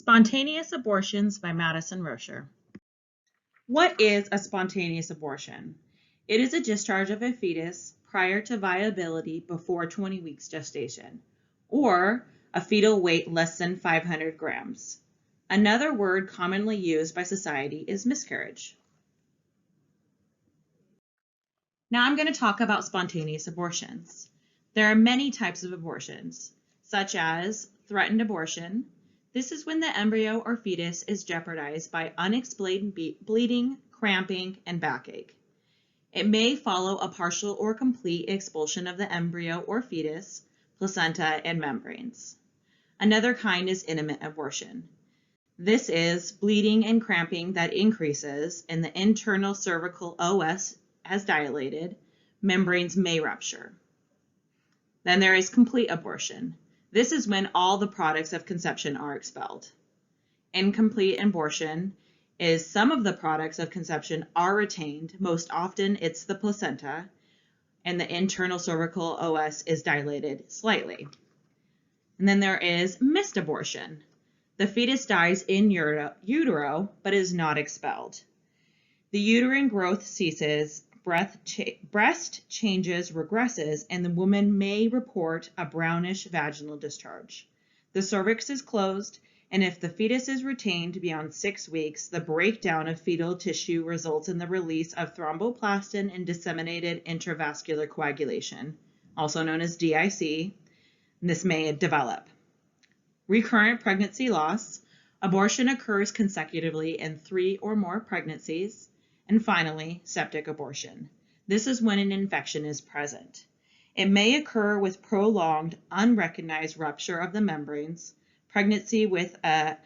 Spontaneous Abortions by Madison Rocher. What is a spontaneous abortion? It is a discharge of a fetus prior to viability before 20 weeks gestation, or a fetal weight less than 500 grams. Another word commonly used by society is miscarriage. Now I'm going to talk about spontaneous abortions. There are many types of abortions, such as threatened abortion. This is when the embryo or fetus is jeopardized by unexplained bleeding, cramping, and backache. It may follow a partial or complete expulsion of the embryo or fetus, placenta, and membranes. Another kind is intimate abortion. This is bleeding and cramping that increases, and the internal cervical OS has dilated, membranes may rupture. Then there is complete abortion. This is when all the products of conception are expelled. Incomplete abortion is some of the products of conception are retained. Most often it's the placenta, and the internal cervical OS is dilated slightly. And then there is missed abortion. The fetus dies in utero, but is not expelled. The uterine growth ceases, breast changes, regresses, and the woman may report a brownish vaginal discharge. The cervix is closed, and if the fetus is retained beyond 6 weeks, the breakdown of fetal tissue results in the release of thromboplastin and disseminated intravascular coagulation, also known as DIC. This may develop. Recurrent pregnancy loss. Abortion occurs consecutively in 3 or more pregnancies. And finally, septic abortion. This is when an infection is present. It may occur with prolonged, unrecognized rupture of the membranes, pregnancy with an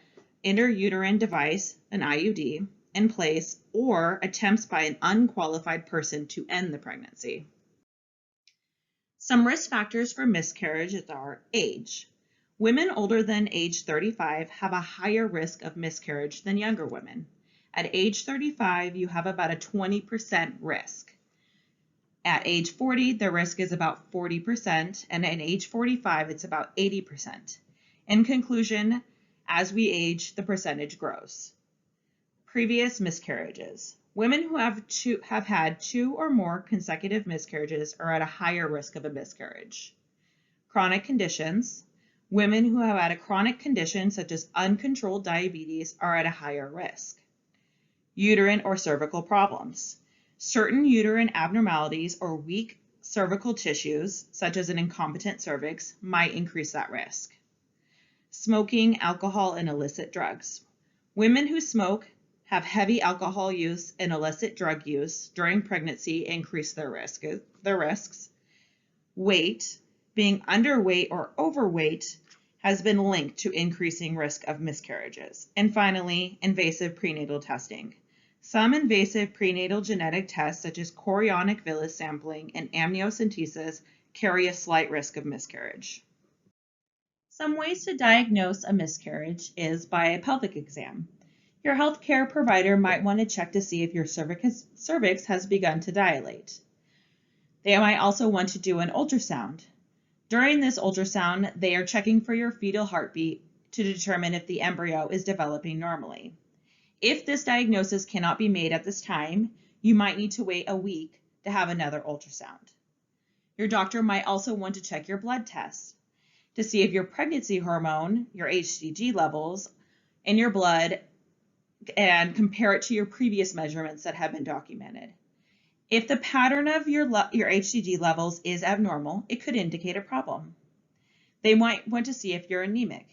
intrauterine device, an IUD, in place, or attempts by an unqualified person to end the pregnancy. Some risk factors for miscarriage are age. Women older than age 35 have a higher risk of miscarriage than younger women. At age 35, you have about a 20% risk. At age 40, the risk is about 40%, and at age 45, it's about 80%. In conclusion, as we age, the percentage grows. Previous miscarriages. Women who have had 2 or more consecutive miscarriages are at a higher risk of a miscarriage. Chronic conditions. Women who have had a chronic condition such as uncontrolled diabetes are at a higher risk. Uterine or cervical problems. Certain uterine abnormalities or weak cervical tissues, such as an incompetent cervix, might increase that risk. Smoking, alcohol, and illicit drugs. Women who smoke, have heavy alcohol use, and illicit drug use during pregnancy increase their risks. Weight. Being underweight or overweight has been linked to increasing risk of miscarriages. And finally, invasive prenatal testing. Some invasive prenatal genetic tests, such as chorionic villus sampling and amniocentesis, carry a slight risk of miscarriage. Some ways to diagnose a miscarriage is by a pelvic exam. Your healthcare provider might want to check to see if your cervix has begun to dilate. They might also want to do an ultrasound. During this ultrasound, they are checking for your fetal heartbeat to determine if the embryo is developing normally. If this diagnosis cannot be made at this time, you might need to wait a week to have another ultrasound. Your doctor might also want to check your blood tests to see if your pregnancy hormone, your HCG levels, in your blood, and compare it to your previous measurements that have been documented. If the pattern of your HCG levels is abnormal, it could indicate a problem. They might want to see if you're anemic,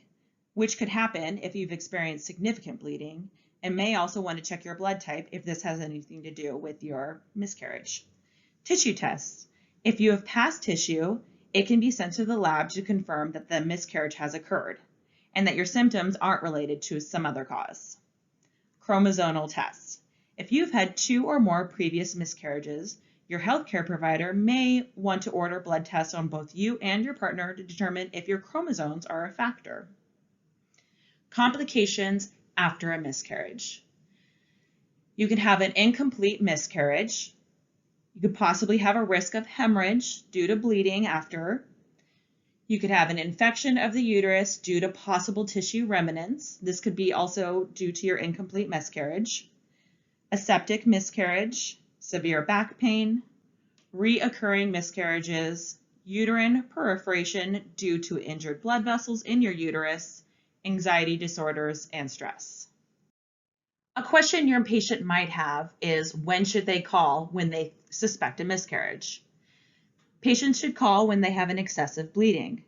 which could happen if you've experienced significant bleeding, and may also want to check your blood type if this has anything to do with your miscarriage. Tissue tests. If you have past tissue, it can be sent to the lab to confirm that the miscarriage has occurred and that your symptoms aren't related to some other cause. Chromosomal tests. If you've had 2 or more previous miscarriages, your healthcare provider may want to order blood tests on both you and your partner to determine if your chromosomes are a factor. Complications after a miscarriage. You can have an incomplete miscarriage. You could possibly have a risk of hemorrhage due to bleeding after. You could have an infection of the uterus due to possible tissue remnants. This could be also due to your incomplete miscarriage, a septic miscarriage, severe back pain, reoccurring miscarriages, uterine perforation due to injured blood vessels in your uterus, anxiety disorders, and stress. A question your patient might have is, when should they call when they suspect a miscarriage? Patients should call when they have an excessive bleeding,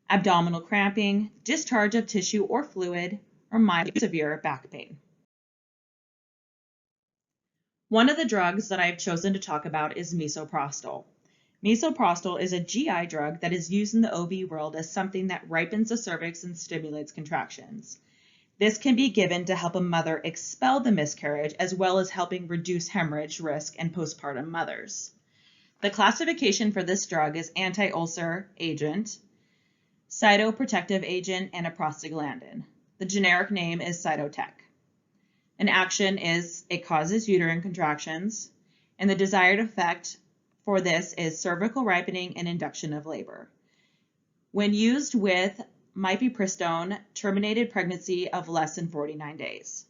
abdominal cramping, discharge of tissue or fluid, or mild severe back pain. One of the drugs that I've chosen to talk about is misoprostol. Misoprostol is a GI drug that is used in the OB world as something that ripens the cervix and stimulates contractions. This can be given to help a mother expel the miscarriage, as well as helping reduce hemorrhage risk in postpartum mothers. The classification for this drug is anti-ulcer agent, cytoprotective agent, and a prostaglandin. The generic name is Cytotec. An action is it causes uterine contractions, and the desired effect for this is cervical ripening and induction of labor. When used with mifepristone, terminated pregnancy of less than 49 days.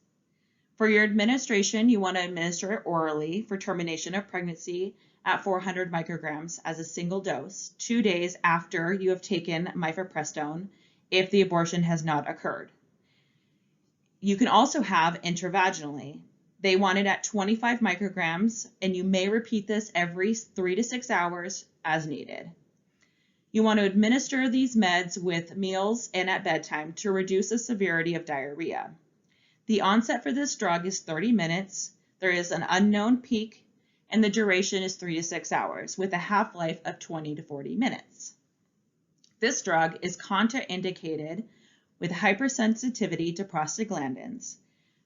For your administration, you want to administer it orally for termination of pregnancy at 400 micrograms as a single dose, 2 days after you have taken mifepristone if the abortion has not occurred. You can also have intravaginally. They want it at 25 micrograms, and you may repeat this every 3 to 6 hours as needed. You want to administer these meds with meals and at bedtime to reduce the severity of diarrhea. The onset for this drug is 30 minutes. There is an unknown peak, and the duration is 3 to 6 hours with a half-life of 20 to 40 minutes. This drug is contraindicated with hypersensitivity to prostaglandins,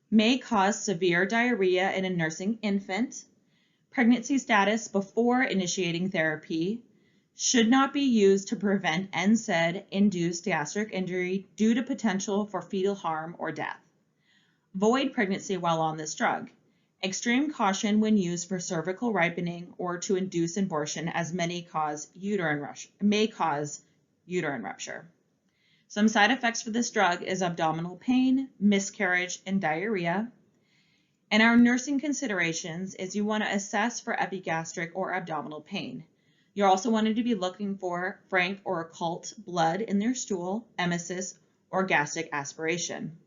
may cause severe diarrhea in a nursing infant, pregnancy status before initiating therapy, should not be used to prevent NSAID-induced gastric injury due to potential for fetal harm or death. Void pregnancy while on this drug. Extreme caution when used for cervical ripening or to induce abortion, as may cause uterine rupture. Some side effects for this drug is abdominal pain, miscarriage, and diarrhea. And our nursing considerations is you want to assess for epigastric or abdominal pain. You're also wanted to be looking for frank or occult blood in their stool, emesis, or gastric aspiration.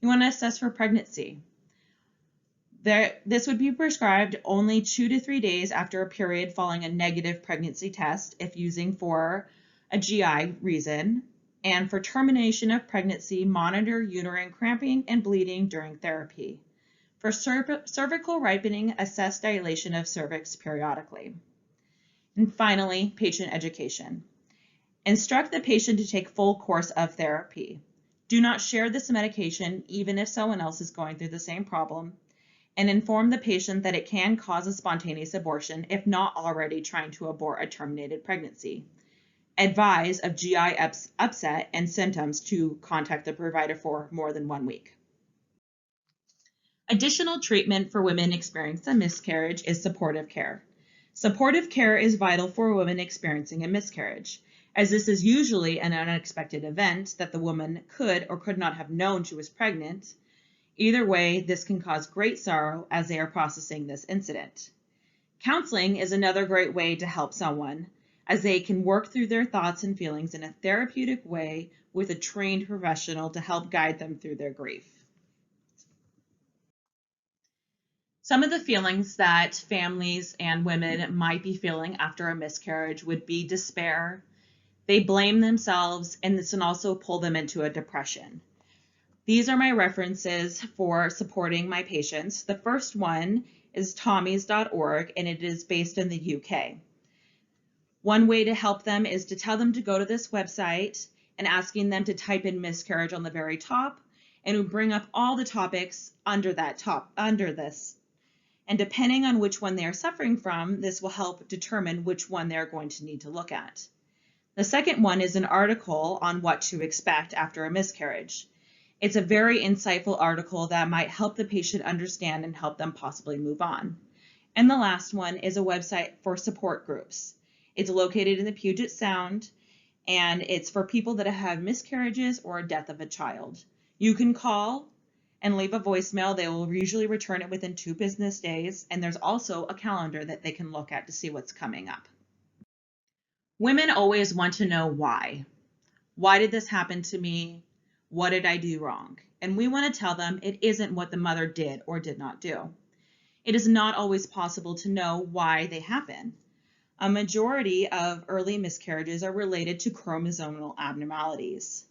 You want to assess for pregnancy. This would be prescribed only 2 to 3 days after a period following a negative pregnancy test if using for a GI reason. And for termination of pregnancy, monitor uterine cramping and bleeding during therapy. For cervical ripening, assess dilation of cervix periodically. And finally, patient education. Instruct the patient to take full course of therapy. Do not share this medication even if someone else is going through the same problem, and inform the patient that it can cause a spontaneous abortion if not already trying to abort a terminated pregnancy. Advise of GI upset and symptoms to contact the provider for more than 1 week. Additional treatment for women experiencing a miscarriage is supportive care. Supportive care is vital for women experiencing a miscarriage, as this is usually an unexpected event that the woman could or could not have known she was pregnant. Either way, this can cause great sorrow as they are processing this incident. Counseling is another great way to help someone, as they can work through their thoughts and feelings in a therapeutic way with a trained professional to help guide them through their grief. Some of the feelings that families and women might be feeling after a miscarriage would be despair. They blame themselves, and this can also pull them into a depression. These are my references for supporting my patients. The first one is Tommys.org, and it is based in the UK. One way to help them is to tell them to go to this website and asking them to type in miscarriage on the very top, and it will bring up all the topics under this. And depending on which one they are suffering from, this will help determine which one they're going to need to look at. The second one is an article on what to expect after a miscarriage. It's a very insightful article that might help the patient understand and help them possibly move on. And the last one is a website for support groups. It's located in the Puget Sound, and it's for people that have miscarriages or a death of a child. You can call and leave a voicemail. They will usually return it within 2 business days, and there's also a calendar that they can look at to see what's coming up. Women always want to know why. Why did this happen to me? What did I do wrong? And we want to tell them it isn't what the mother did or did not do. It is not always possible to know why they happen. A majority of early miscarriages are related to chromosomal abnormalities.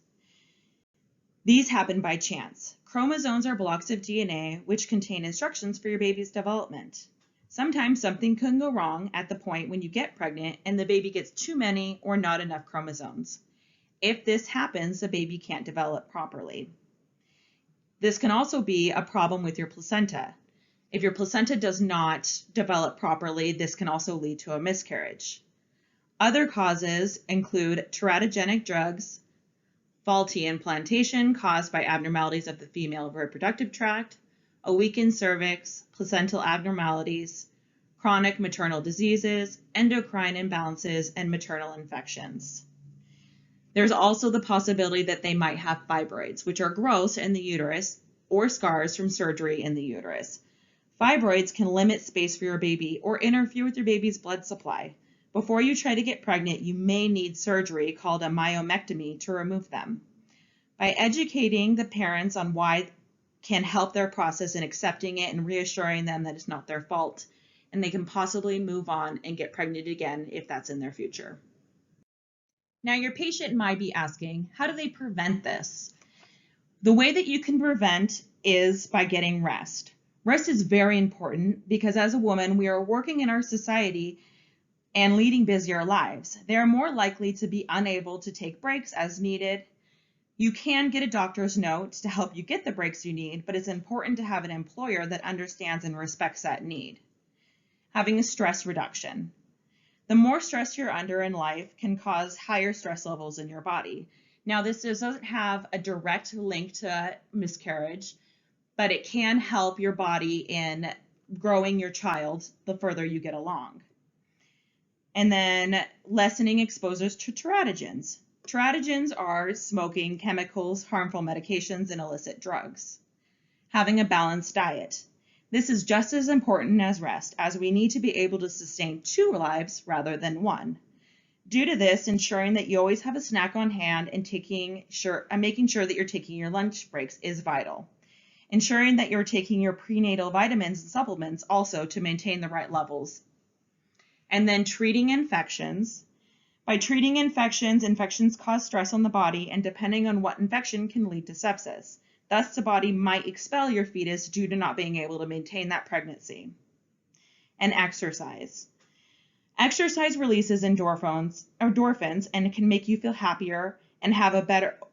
These happen by chance. Chromosomes are blocks of DNA which contain instructions for your baby's development. Sometimes something can go wrong at the point when you get pregnant and the baby gets too many or not enough chromosomes. If this happens, the baby can't develop properly. This can also be a problem with your placenta. If your placenta does not develop properly, this can also lead to a miscarriage. Other causes include teratogenic drugs, faulty implantation caused by abnormalities of the female reproductive tract, a weakened cervix, placental abnormalities, chronic maternal diseases, endocrine imbalances, and maternal infections. There's also the possibility that they might have fibroids, which are growths in the uterus or scars from surgery in the uterus. Fibroids can limit space for your baby or interfere with your baby's blood supply. Before you try to get pregnant, you may need surgery called a myomectomy to remove them. By educating the parents on why can help their process in accepting it and reassuring them that it's not their fault, and they can possibly move on and get pregnant again if that's in their future. Now, your patient might be asking, how do they prevent this? The way that you can prevent is by getting rest. Rest is very important because as a woman, we are working in our society and leading busier lives. They are more likely to be unable to take breaks as needed. You can get a doctor's note to help you get the breaks you need, but it's important to have an employer that understands and respects that need. Having a stress reduction. The more stress you're under in life can cause higher stress levels in your body. Now, this doesn't have a direct link to miscarriage, but it can help your body in growing your child the further you get along. And then lessening exposures to teratogens. Teratogens are smoking, chemicals, harmful medications, and illicit drugs. Having a balanced diet. This is just as important as rest, as we need to be able to sustain 2 lives rather than 1. Due to this, ensuring that you always have a snack on hand and making sure that you're taking your lunch breaks is vital. Ensuring that you're taking your prenatal vitamins and supplements also to maintain the right levels. And then treating infections. By treating infections, infections cause stress on the body, and depending on what infection can lead to sepsis. Thus, the body might expel your fetus due to not being able to maintain that pregnancy. And exercise. Exercise releases endorphins and it can make you feel happier and have a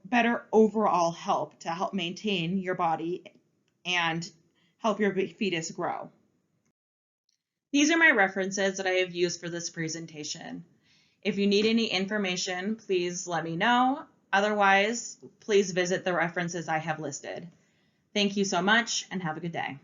better overall help to help maintain your body and help your fetus grow. These are my references that I have used for this presentation. If you need any information, please let me know. Otherwise, please visit the references I have listed. Thank you so much and have a good day.